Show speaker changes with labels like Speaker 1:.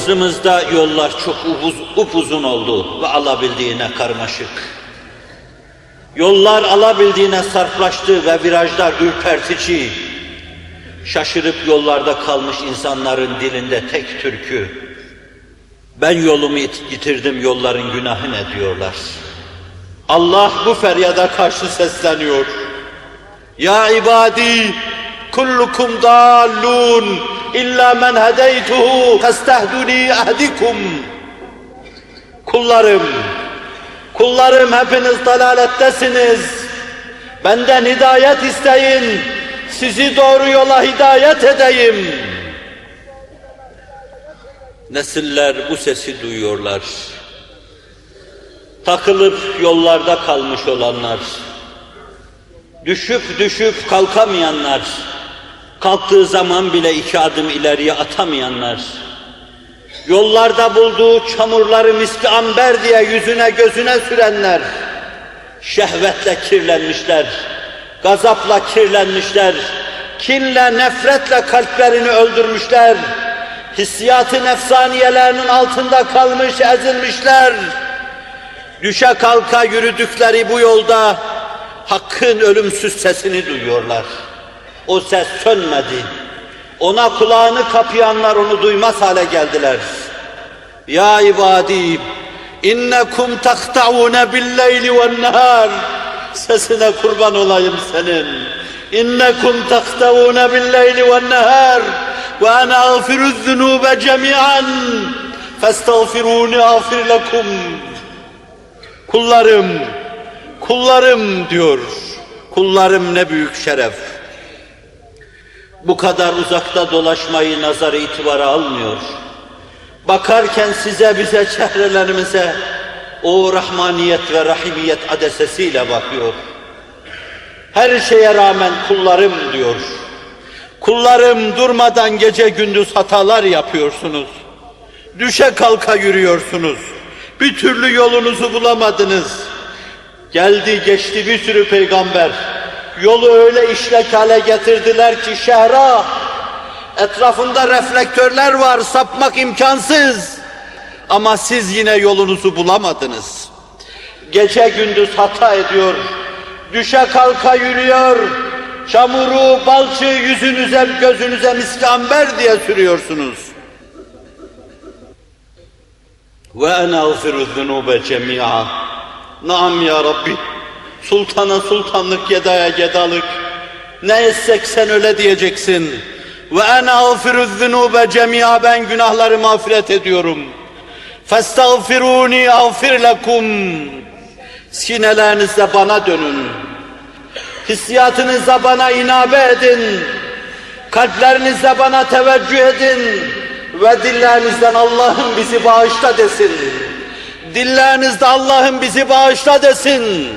Speaker 1: Asrımızda yollar çok upuzun oldu ve alabildiğine karmaşık. Yollar alabildiğine sarplaştı ve virajlar ürpertici. Şaşırıp yollarda kalmış insanların dilinde tek türkü: ben yolumu yitirdim, yolların günahı ne diyorlar. Allah bu feryada karşı sesleniyor. Ya ibadi, kullukum dallun illa men hedeytuhu festehduni ehdikum. Kullarım hepiniz dalalettesiniz. Benden hidayet isteyin, sizi doğru yola hidayet edeyim. Nesiller bu sesi duyuyorlar. Takılıp yollarda kalmış olanlar, düşüp kalkamayanlar, kalktığı zaman bile 2 adım ileriye atamayanlar, yollarda bulduğu çamurları miski amber diye yüzüne gözüne sürenler, şehvetle kirlenmişler, gazapla kirlenmişler, kinle, nefretle kalplerini öldürmüşler, hissiyat-ı nefsaniyelerinin altında kalmış, ezilmişler. Düşe kalka yürüdükleri bu yolda Hakk'ın ölümsüz sesini duyuyorlar. O ses sönmedi. Ona kulağını kapayanlar onu duymaz hale geldiler. Ya ibadî, innekum tahta'ûne billeyli ve'n-nehâr. Sesine kurban olayım senin. İnnekum tahta'ûne billeyli ve'n-nehâr ve ene ağfiru'z-zunûbe cemî'an festağfirûni ağfir lekum. Kullarım diyor. Kullarım ne büyük şeref. Bu kadar uzakta dolaşmayı nazarı itibara almıyor. Bakarken size, bize, çehrelerimize o rahmaniyet ve rahimiyet adesesiyle bakıyor. Her şeye rağmen kullarım diyor. Kullarım, durmadan gece gündüz hatalar yapıyorsunuz. Düşe kalka yürüyorsunuz. Bir türlü yolunuzu bulamadınız. Geldi geçti bir sürü peygamber. Yolu öyle işlek hale getirdiler ki şehra, etrafında reflektörler var, sapmak imkansız. Ama siz yine yolunuzu bulamadınız. Gece gündüz hata ediyor, düşe kalka yürüyor, çamuru, balçığı yüzünüze, gözünüze miski amber diye sürüyorsunuz. Ve ene ağfiru'z-zunûbe cemî'a. Naam ya Rabbi, sultana sultanlık, gedaya gedalık. Ne etsek sen öyle diyeceksin. Ve ene ağfiru'z-zunûbe cemî'a, ben günahları mağfiret ediyorum. Festağfirûni ağfir lekum. Sinelerinizle bana dönün. Hissiyatınızla bana inabe edin. Kalplerinizle bana teveccüh edin. Ve dillerinizden Allah'ım bizi bağışla desin. Dillerinizde Allah'ım bizi bağışla desin.